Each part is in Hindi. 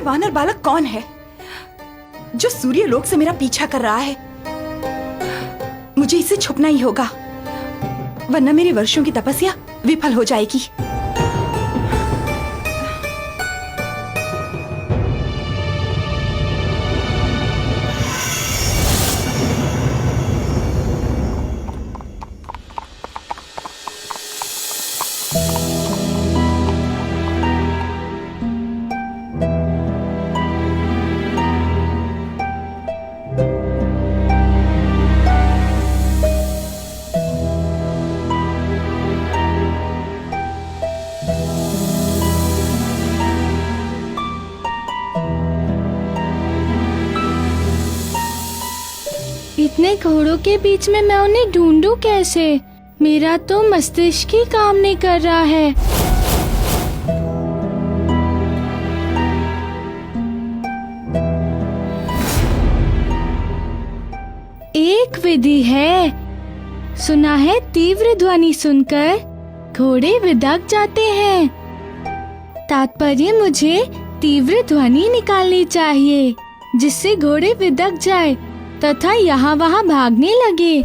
वानर बालक कौन है जो सूर्य लोक से मेरा पीछा कर रहा है? मुझे इसे छुपना ही होगा, वरना मेरी वर्षों की तपस्या विफल हो जाएगी। इतने घोड़ों के बीच में मैं उन्हें ढूंढूं कैसे? मेरा तो मस्तिष्क ही काम नहीं कर रहा है। एक विधि है, सुना है तीव्र ध्वनि सुनकर घोड़े विदक जाते हैं। तात्पर्य मुझे तीव्र ध्वनि निकालनी चाहिए जिससे घोड़े विदक जाए तथा यहाँ वहाँ भागने लगे।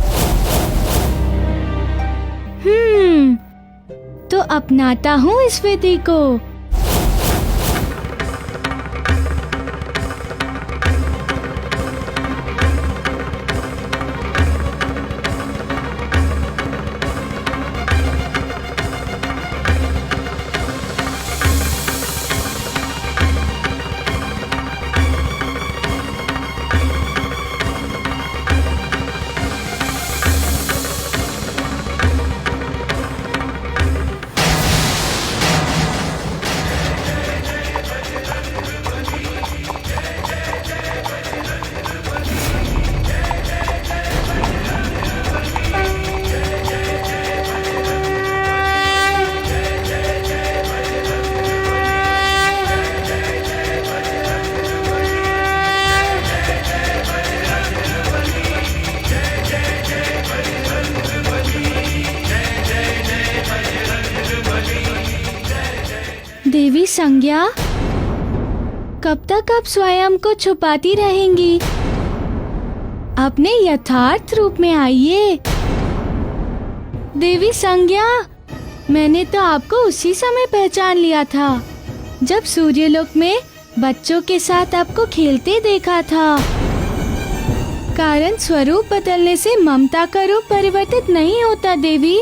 तो अपनाता हूँ इस विधि को। देवी संज्ञा, कब तक आप स्वयं को छुपाती रहेंगी? अपने यथार्थ रूप में आइए। देवी संज्ञा, मैंने तो आपको उसी समय पहचान लिया था जब सूर्यलोक में बच्चों के साथ आपको खेलते देखा था। कारण स्वरूप बदलने से ममता का रूप परिवर्तित नहीं होता देवी।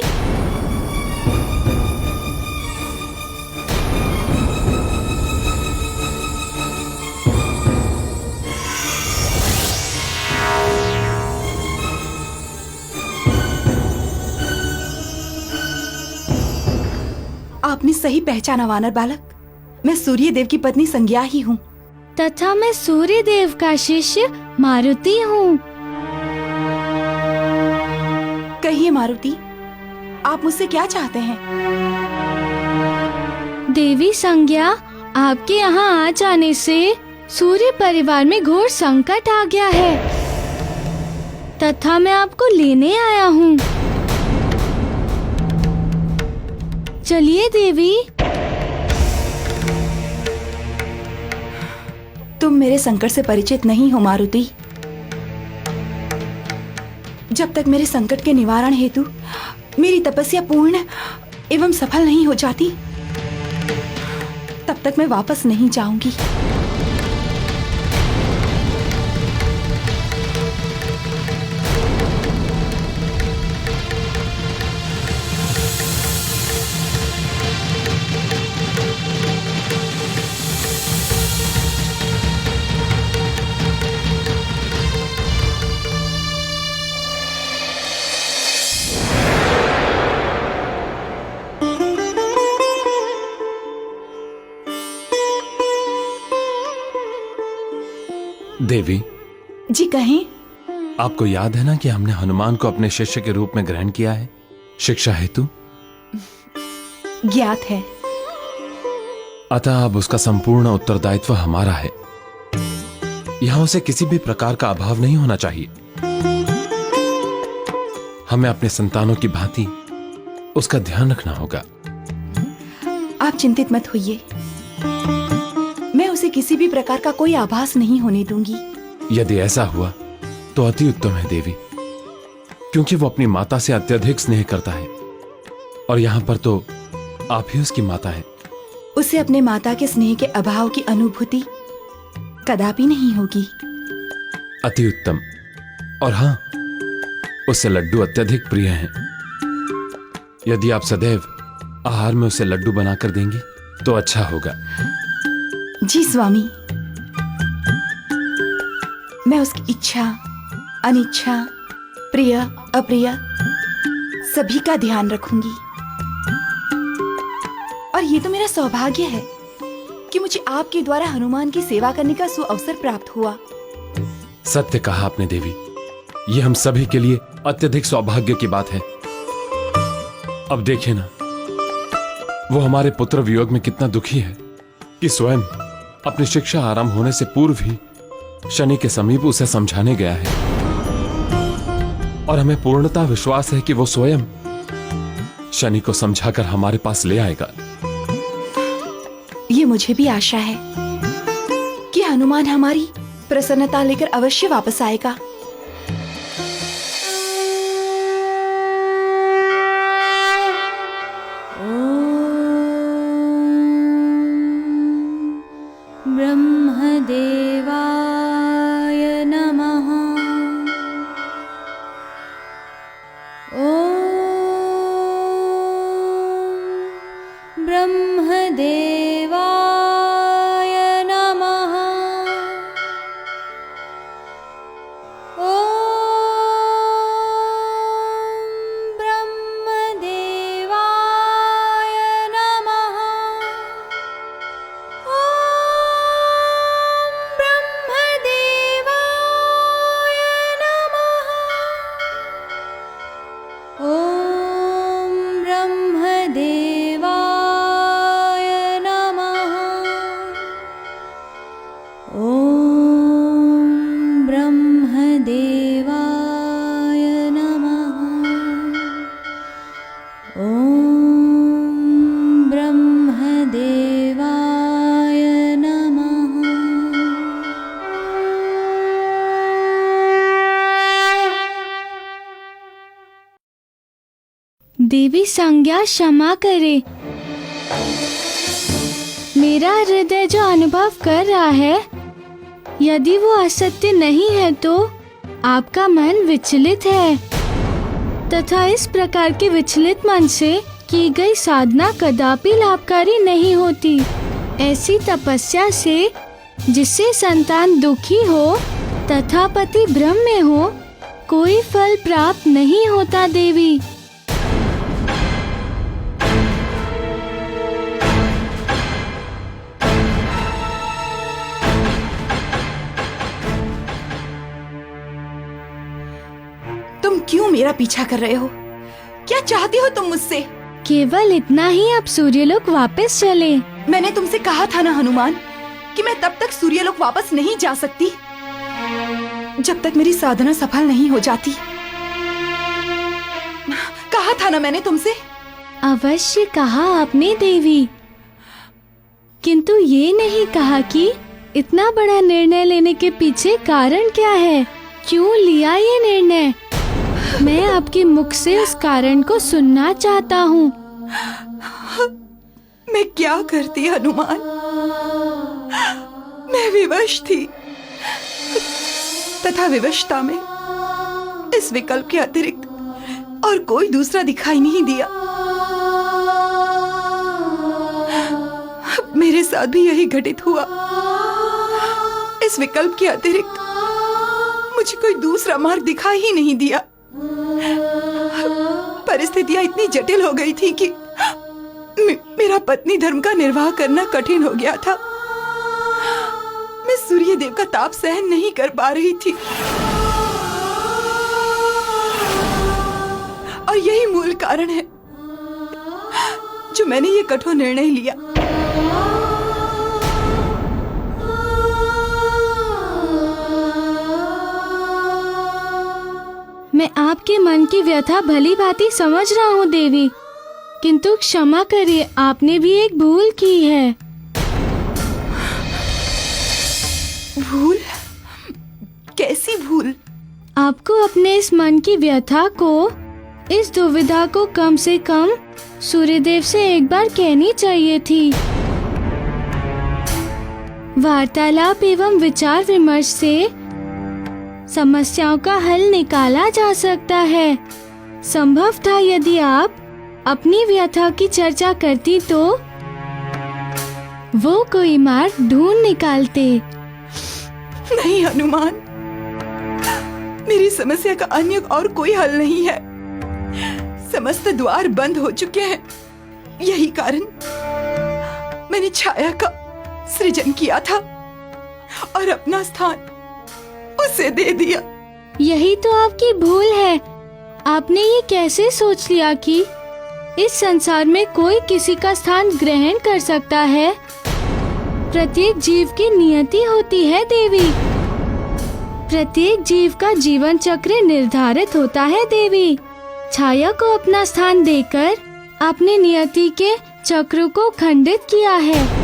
आपने सही पहचाना वानर बालक, मैं सूर्य देव की पत्नी संज्ञा ही हूँ। तथा मैं सूर्य देव का शिष्य मारुति हूँ। कहिए मारुति, आप मुझसे क्या चाहते हैं? देवी संज्ञा, आपके यहाँ आ जाने से सूर्य परिवार में घोर संकट आ गया है तथा मैं आपको लेने आया हूँ। चलिए देवी। तुम मेरे संकट से परिचित नहीं हो मारुति। जब तक मेरे संकट के निवारण हेतु मेरी तपस्या पूर्ण एवं सफल नहीं हो जाती, तब तक मैं वापस नहीं जाऊंगी। देवी जी कहें। आपको याद है ना कि हमने हनुमान को अपने शिष्य के रूप में ग्रहण किया है शिक्षा हेतु? ज्ञात है। अतः अब उसका संपूर्ण उत्तरदायित्व हमारा है। यहां उसे किसी भी प्रकार का अभाव नहीं होना चाहिए। हमें अपने संतानों की भांति उसका ध्यान रखना होगा। आप चिंतित मत होइए, मैं उसे किसी भी प्रकार का कोई आभास नहीं होने दूंगी। यदि ऐसा हुआ तो अति उत्तम है देवी, क्योंकि वो अपनी माता से अत्यधिक स्नेह करता है और यहाँ पर तो आप ही उसकी माता हैं। उसे अपने माता के स्नेह के अभाव की अनुभूति कदापि नहीं होगी। अति उत्तम। और हाँ, उसे लड्डू अत्यधिक प्रिय हैं। यदि आप सदैव आहार में उसे लड्डू बनाकर देंगी तो अच्छा होगा। जी स्वामी, मैं उसकी इच्छा, अनिच्छा, प्रिय अप्रिय सभी का ध्यान रखूंगी। और ये तो मेरा सौभाग्य है कि मुझे आपके द्वारा हनुमान की सेवा करने का सुअवसर प्राप्त हुआ। सत्य कहा आपने देवी, ये हम सभी के लिए अत्यधिक सौभाग्य की बात है। अब देखिए ना, वो हमारे पुत्र वियोग में कितना दुखी है कि स्वयं अपनी शिक्षा आरंभ होने से पूर्व ही शनि के समीप उसे समझाने गया है। और हमें पूर्णतः विश्वास है कि वो स्वयं शनि को समझाकर हमारे पास ले आएगा। ये मुझे भी आशा है कि हनुमान हमारी प्रसन्नता लेकर अवश्य वापस आएगा। ब्रह्मदेवाय नमः। ओम ब्रह्मदेवाय नमः। ओम ब्रह्मदेवाय नमः। ओम ब्रह्मदेवाय नमः। ओम ब्रह्मदेवाय नमः। ओम ब्रह्मदेवाय नमः। देवी संज्ञा क्षमा करे। मेरा हृदय जो अनुभव कर रहा है, यदि वो असत्य नहीं है तो आपका मन विचलित है, तथा इस प्रकार के विचलित मन से की गई साधना कदापि लाभकारी नहीं होती। ऐसी तपस्या से जिससे संतान दुखी हो तथा पति भ्रम में हो, कोई फल प्राप्त नहीं होता देवी। तुम क्यों मेरा पीछा कर रहे हो? क्या चाहती हो तुम मुझसे? केवल इतना ही, आप सूर्यलोक वापस चले। मैंने तुमसे कहा था ना हनुमान कि मैं तब तक सूर्यलोक वापस नहीं जा सकती जब तक मेरी साधना सफल नहीं हो जाती। कहा था ना मैंने तुमसे। अवश्य कहा आपने देवी, किंतु ये नहीं कहा कि इतना बड़ा निर्णय लेने के पीछे कारण क्या है, क्यों लिया ये निर्णय। मैं आपके मुख से उस कारण को सुनना चाहता हूँ। मैं क्या करती हनुमान, मैं विवश थी तथा विवशता में इस विकल्प के अतिरिक्त और कोई दूसरा दिखाई नहीं दिया। मेरे साथ भी यही घटित हुआ। इस विकल्प के अतिरिक्त मुझे कोई दूसरा मार्ग दिखाई ही नहीं दिया। परिस्थितियां इतनी जटिल हो गई थी कि मेरा पत्नी धर्म का निर्वाह करना कठिन हो गया था। मैं सूर्य देव का ताप सहन नहीं कर पा रही थी और यही मूल कारण है जो मैंने ये कठोर निर्णय लिया। मैं आपके मन की व्यथा भली भांति समझ रहा हूँ देवी, किंतु क्षमा करिए, आपने भी एक भूल की है। भूल? कैसी भूल? आपको अपने इस मन की व्यथा को, इस दुविधा को कम से कम सूर्यदेव से एक बार कहनी चाहिए थी। वार्तालाप एवं विचार विमर्श से समस्याओं का हल निकाला जा सकता है। संभव था यदि आप अपनी व्यथा की चर्चा करती तो वो कोई मार्ग ढूंढ निकालते। नहीं हनुमान, मेरी समस्या का अन्य और कोई हल नहीं है। समस्त द्वार बंद हो चुके हैं। यही कारण मैंने छाया का सृजन किया था और अपना स्थान उसे दे दिया। यही तो आपकी भूल है। आपने ये कैसे सोच लिया कि इस संसार में कोई किसी का स्थान ग्रहण कर सकता है? प्रत्येक जीव की नियति होती है देवी। प्रत्येक जीव का जीवन चक्र निर्धारित होता है देवी। छाया को अपना स्थान देकर आपने नियति के चक्र को खंडित किया है।